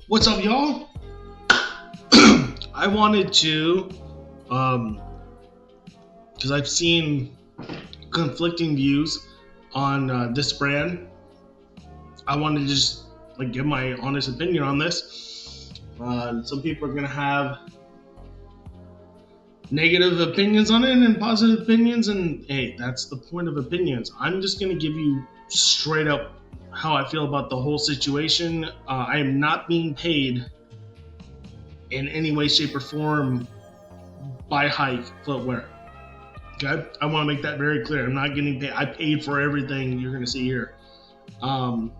What's up, y'all? I wanted to, um, because I've seen conflicting views on this brand. I wanted to just give my honest opinion on this. Some people are gonna have negative opinions on it and positive opinions, and hey, that's the point of opinions. I'm just gonna give you straight up how I feel about the whole situation. I am not being paid in any way, shape, or form by Hike Footwear. Okay, I want to make that very clear. I'm not getting paid. I paid for everything you're going to see here, um,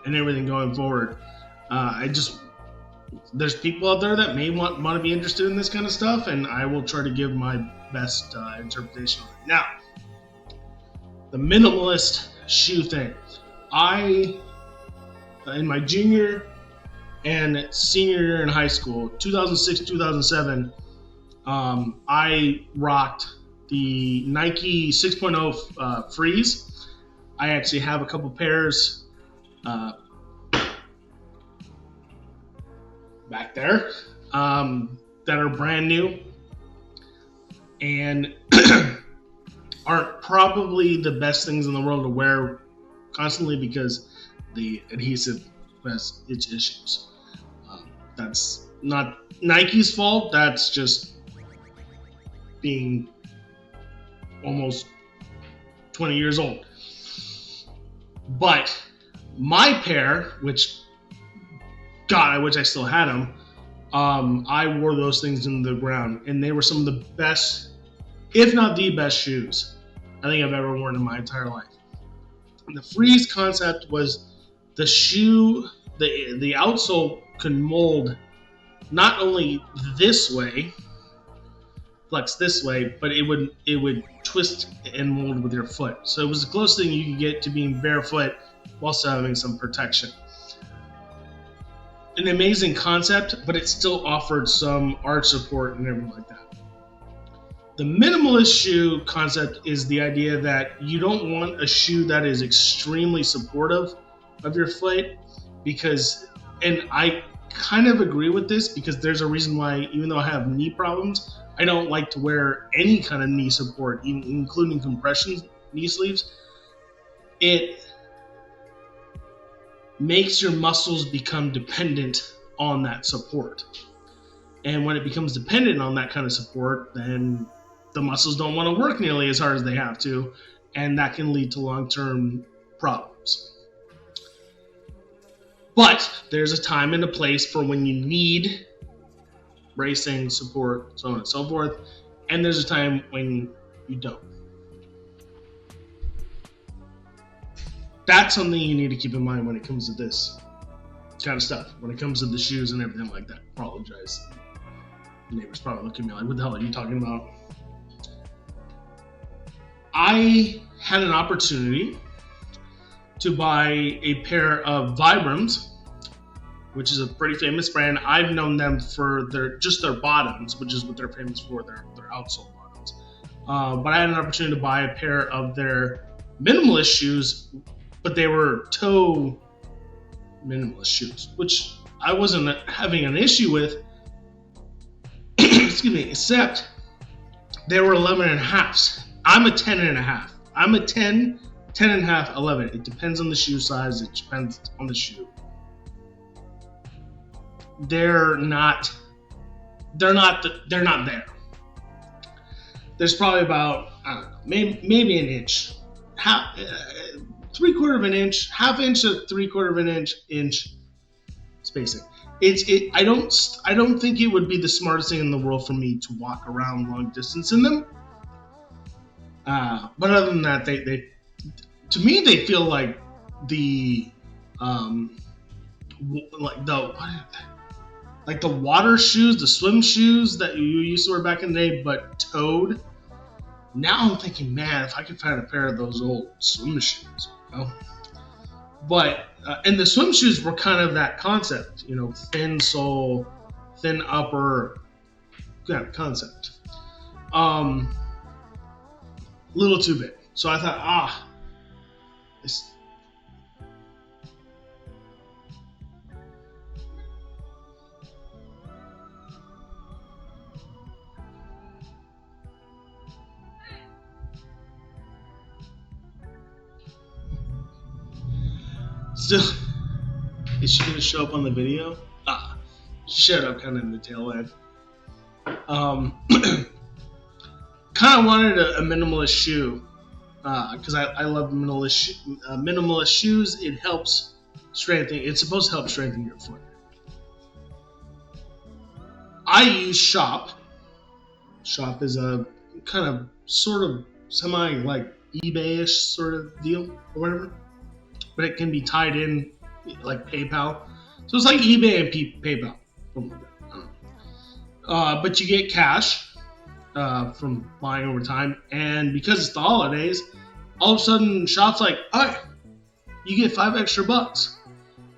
and everything going forward. I just there's people out there that may want to be interested in this kind of stuff, and I will try to give my best interpretation of it. Now, the minimalist shoe thing. I in my junior and senior year in high school, 2006, 2007. I rocked the Nike 6.0 Freeze. I actually have a couple pairs uh, back there that are brand new and aren't probably the best things in the world to wear constantly because the adhesive has its issues. That's not Nike's fault. That's just being almost 20 years old. But my pair, which God, I wish I still had them, I wore those things into the ground, and they were some of the best, if not the best shoes I think I've ever worn in my entire life. And the Freeze concept was the shoe, the outsole could mold not only this way, flex this way, but it would twist and mold with your foot. So it was the closest thing you could get to being barefoot while still having some protection. An amazing concept, but it still offered some arch support and everything like that. The minimalist shoe concept is the idea that you don't want a shoe that is extremely supportive of your foot because, and I kind of agree with this because there's a reason why, even though I have knee problems, I don't like to wear any kind of knee support, including compression knee sleeves. It makes your muscles become dependent on that support. And when it becomes dependent on that kind of support, then the muscles don't want to work nearly as hard as they have to, and that can lead to long-term problems. But there's a time and a place for when you need bracing, support, so on and so forth, and there's a time when you don't. That's something you need to keep in mind when it comes to this kind of stuff, when it comes to the shoes and everything like that. Apologize. The neighbors probably looking at me like, what the hell are you talking about? I had an opportunity to buy a pair of Vibrams, which is a pretty famous brand. I've known them for their bottoms, which is what they're famous for, their outsole bottoms. But I had an opportunity to buy a pair of their minimalist shoes, but they were toe minimalist shoes, which I wasn't having an issue with. Excuse me, except they were 11 and a halves. I'm a 10 and a half. I'm a 10 and a half, 11. It depends on the shoe size. It depends on the shoe. They're not there. There's probably about, I don't know, maybe an inch, half, 3/4 of an inch, half inch to 3/4 of an inch spacing. I don't think it would be the smartest thing in the world for me to walk around long distance in them. But other than that, they to me they feel like the like the water shoes, the swim shoes that you used to wear back in the day, but toed. Now I'm thinking, man, if I could find a pair of those old swim shoes, you know? But and the swim shoes were kind of that concept, you know, thin sole, thin upper, kind of concept. Little too big. So I thought, Is she gonna show up on the video? She showed up kind of in the tail end. Kind of wanted a minimalist shoe because I love minimalist shoes. It helps strengthen. It's supposed to help strengthen your foot. I use Shop. Shop is a kind of sort of semi like eBay-ish sort of deal or whatever, but it can be tied in like PayPal. So it's like eBay and PayPal. But you get cash from buying over time, and because it's the holidays, all of a sudden Shop's like, "Alright, you get $5 extra."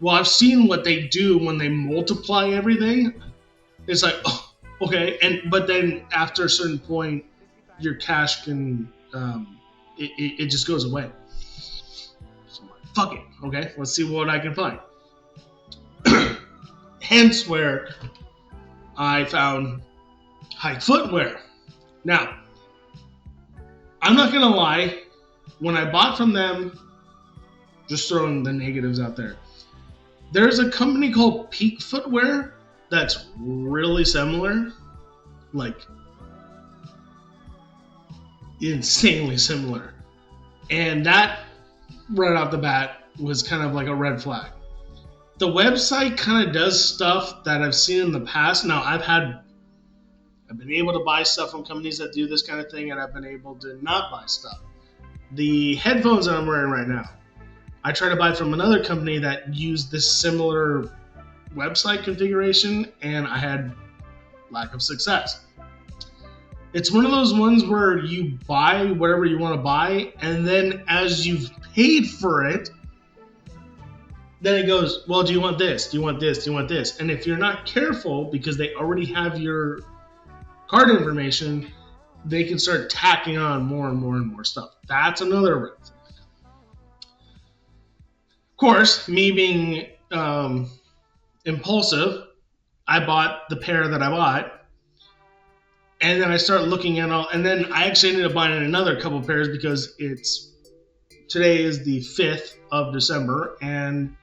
Well, I've seen what they do when they multiply everything. It's like, oh, okay, but then after a certain point, your cash can it just goes away. So I'm like, fuck it, okay, let's see what I can find. Hence where I found Hike Footwear. Now, I'm not gonna lie, when I bought from them, just throwing the negatives out there, there's a company called Peak Footwear that's really similar, like insanely similar, and that right off the bat was kind of like a red flag. The website kind of does stuff that I've seen in the past. Now I've been able to buy stuff from companies that do this kind of thing, and I've been able to not buy stuff. The headphones that I'm wearing right now, I tried to buy from another company that used this similar website configuration, and I had lack of success. It's one of those ones where you buy whatever you want to buy, and then as you've paid for it, then it goes, well, do you want this? Do you want this? Do you want this? And if you're not careful, because they already have your card information, they can start tacking on more and more and more stuff. That's another red flag. Of course, me being impulsive, I bought the pair that I bought, and then I started looking at all, and then I actually ended up buying another couple pairs because today is the 5th of December, and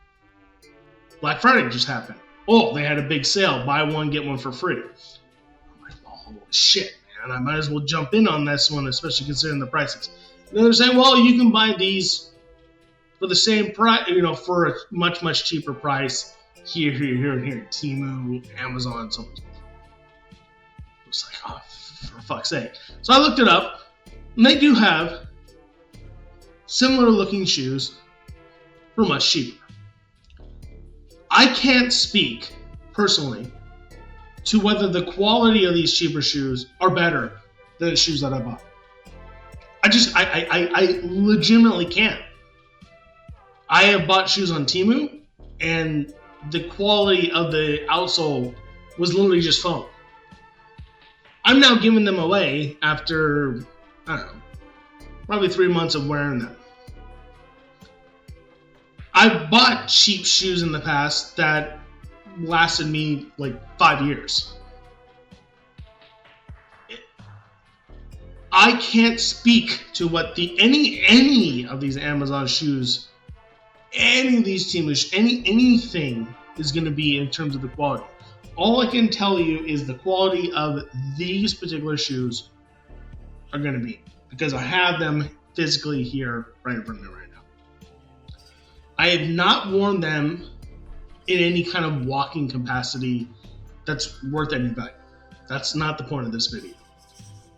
Black Friday just happened. Oh, they had a big sale, buy one, get one for free. I'm like, oh, holy shit, man, I might as well jump in on this one, especially considering the prices. And then they're saying, well, you can buy these for the same price, for a much, much cheaper price here, Temu, Amazon, so much. It was like, oh, for fuck's sake. So I looked it up, and they do have similar looking shoes for much cheaper. I can't speak personally to whether the quality of these cheaper shoes are better than the shoes that I bought. I legitimately can't. I have bought shoes on Temu, and the quality of the outsole was literally just foam. I'm now giving them away after, I don't know, probably 3 months of wearing them. I've bought cheap shoes in the past that lasted me like 5 years. I can't speak to what any of these Amazon shoes, any of these Temu, anything is going to be in terms of the quality. All I can tell you is the quality of these particular shoes are going to be, because I have them physically here right in front of me right now. I have not worn them in any kind of walking capacity that's worth any value. That's not the point of this video.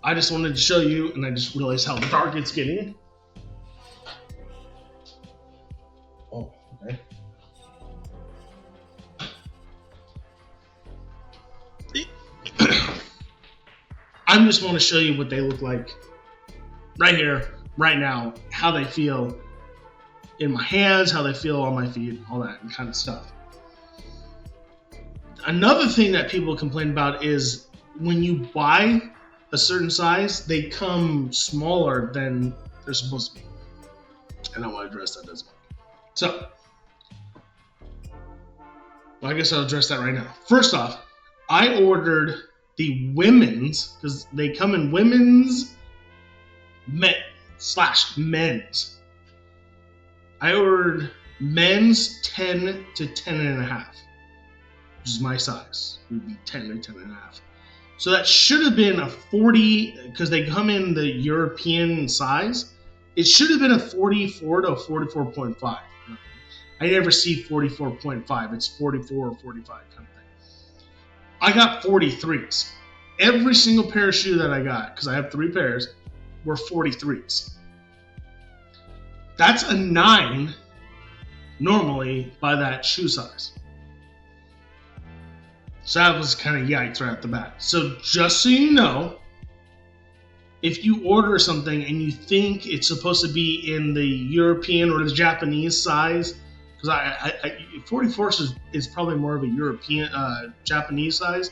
I just wanted to show you, and I just realized how dark it's getting. Oh, okay. I just want to show you what they look like right here, right now, how they feel in my hands, how they feel on my feet, all that kind of stuff. Another thing that people complain about is when you buy a certain size, they come smaller than they're supposed to be. And I want to address that as well. So, well, I guess I'll address that right now. First off, I ordered the women's, because they come in women's / men's. I ordered Men's 10 to 10 and a half, which is my size. It would be 10 to 10 and a half. So that should have been a 40, because they come in the European size. It should have been a 44 to a 44.5. I never see 44.5. It's 44 or 45 kind of thing. I got 43s. Every single pair of shoe that I got, because I have 3 pairs, were 43s. That's a 9 normally by that shoe size. So that was kind of yikes right off the bat. So just so you know, if you order something and you think it's supposed to be in the European or the Japanese size, because 44 is probably more of a European, Japanese size,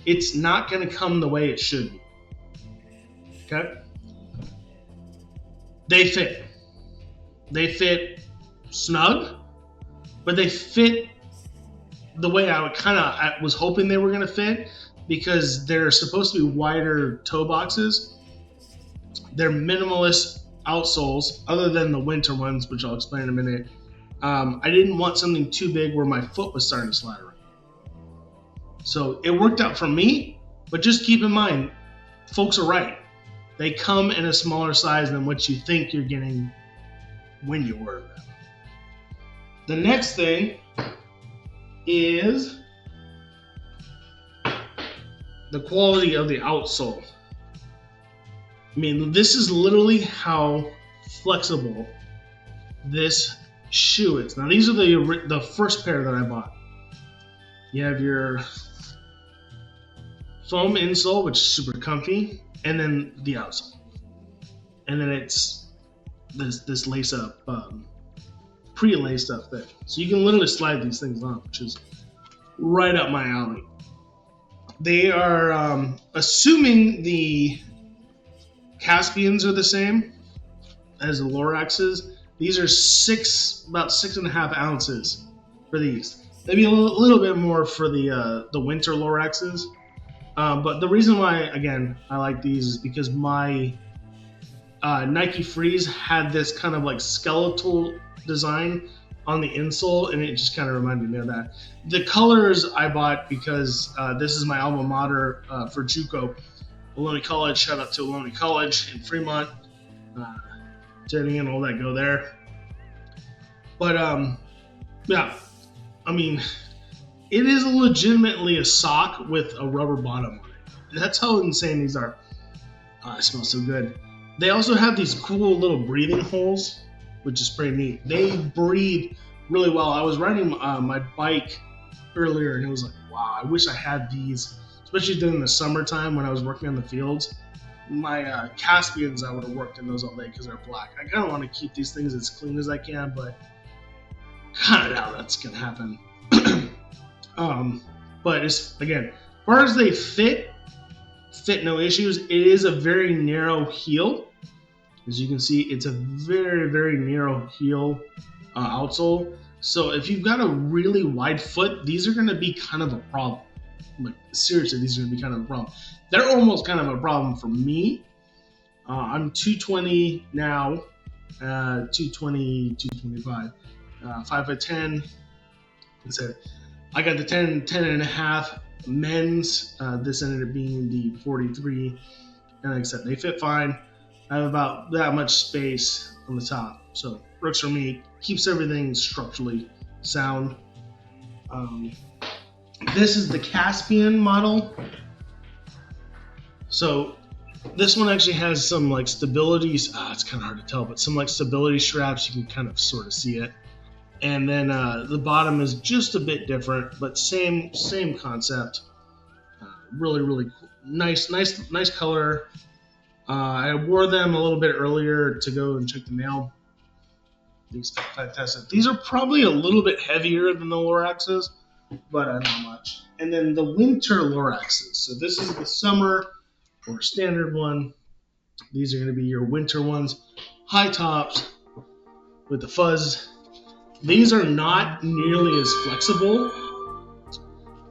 it's not going to come the way it should be. Okay? They fit. They fit snug, but they fit the way I was hoping they were going to fit, because they're supposed to be wider toe boxes. They're minimalist outsoles, other than the winter ones, which I'll explain in a minute. I didn't want something too big where my foot was starting to slide around. So it worked out for me, but just keep in mind, folks are right. They come in a smaller size than what you think you're getting when you order them. The next thing is the quality of the outsole. I mean, this is literally how flexible this shoe is. Now, these are the first pair that I bought. You have your foam insole, which is super comfy, and then the outsole. And then it's this lace-up, pre-laced up thing. So you can literally slide these things on, which is right up my alley. They are, assuming the Caspians are the same as the Loraxes. These are about 6.5 ounces for these. Maybe a little bit more for the winter Loraxes. But the reason why, again, I like these is because my Nike Freeze had this kind of like skeletal design on the insole, and it just kind of reminded me of that. The colors I bought because this is my alma mater for JUCO, Ohlone College. Shout out to Ohlone College in Fremont. Jenny and all that go there. But yeah, I mean, it is legitimately a sock with a rubber bottom on it. That's how insane these are. Oh, it smells so good. They also have these cool little breathing holes, which is pretty neat. They breathe really well. I was riding my bike earlier, and it was like, wow, I wish I had these, especially during the summertime when I was working on the fields. My Caspians, I would have worked in those all day because they're black. I kind of want to keep these things as clean as I can, but kind of doubt that's going to happen. But it's, again, as far as they fit no issues. It is a very narrow heel. As you can see, it's a very, very narrow heel outsole. So if you've got a really wide foot, these are going to be kind of a problem. Like, seriously, these are going to be kind of a problem. They're almost kind of a problem for me. I'm 220 now, 220, 225, 5'10". Like I said, I got the 10 and a half men's. This ended up being the 43. And like I said, they fit fine. I have about that much space on the top. So works for me. Keeps everything structurally sound. This is the Caspian model. So this one actually has some like stabilities. It's kind of hard to tell, but some like stability straps. You can kind of sort of see it. And then the bottom is just a bit different, but same concept. Really, really cool. Nice color. I wore them a little bit earlier to go and check the mail. These are fantastic. These are probably a little bit heavier than the Loraxes, but not much. And then the winter Loraxes. So this is the summer or standard one. These are going to be your winter ones. High tops with the fuzz. These are not nearly as flexible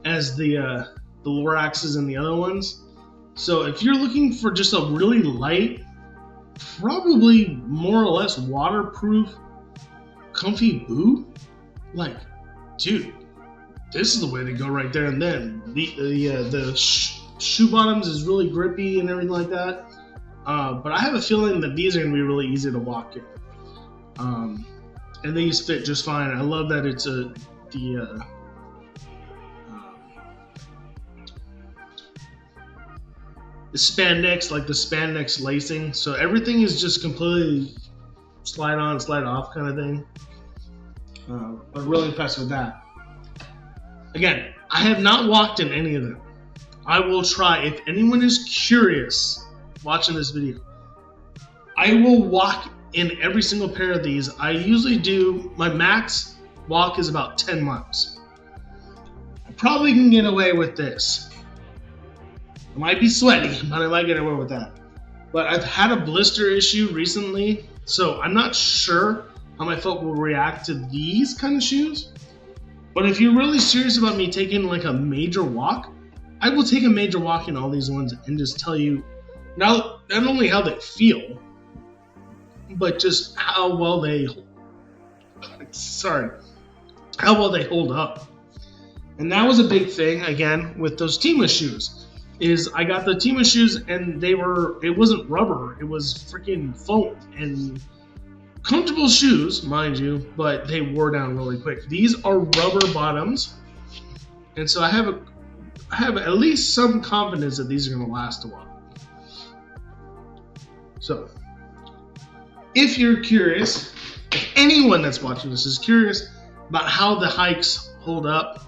as the Loraxes and the other ones. So if you're looking for just a really light, probably more or less waterproof comfy boot, like, dude, this is the way to go right there and then. The shoe bottoms is really grippy and everything like that. But I have a feeling that these are going to be really easy to walk in. And these fit just fine. I love that it's the spandex, like the spandex lacing. So everything is just completely slide on, slide off kind of thing. But really impressed with that. Again, I have not walked in any of them. I will try. If anyone is curious watching this video, I will walk in every single pair of these. I usually do, my max walk is about 10 miles. I probably can get away with this. I might be sweaty, but I might get away with that. But I've had a blister issue recently, so I'm not sure how my foot will react to these kind of shoes. But if you're really serious about me taking like a major walk, I will take a major walk in all these ones and just tell you not only how they feel, but just how well they hold up. And that was a big thing again with those Tima shoes. Is I got the Tima shoes and it wasn't rubber, it was freaking foam and comfortable shoes, mind you, but they wore down really quick. These are rubber bottoms, and so I have at least some confidence that these are going to last a while. So, if you're curious, if anyone that's watching this is curious about how the hikes hold up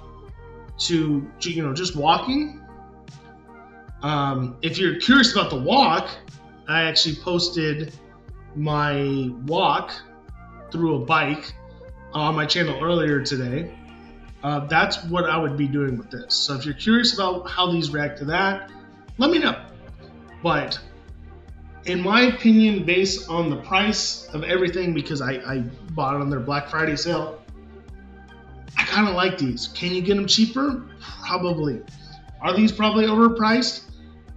to just walking, if you're curious about the walk, I actually posted my walk through a bike on my channel earlier today. That's what I would be doing with this. So if you're curious about how these react to that, let me know. But in my opinion, based on the price of everything, because I bought it on their Black Friday sale, I kind of like these. Can you get them cheaper? Probably. Are these probably overpriced?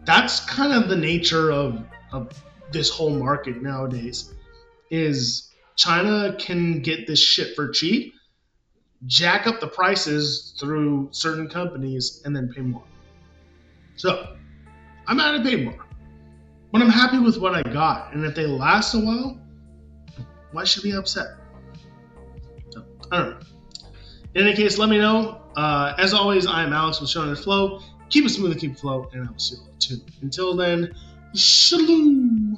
That's kind of the nature of this whole market nowadays, is China can get this shit for cheap, jack up the prices through certain companies, and then pay more. So I'm out to pay more, but I'm happy with what I got, and if they last a while, why should we be upset? So, I don't know. In any case, let me know. As always, I am Alex with Showing It Flow. Keep it smooth and keep it flow, and I will see you all soon. Until then, shalom.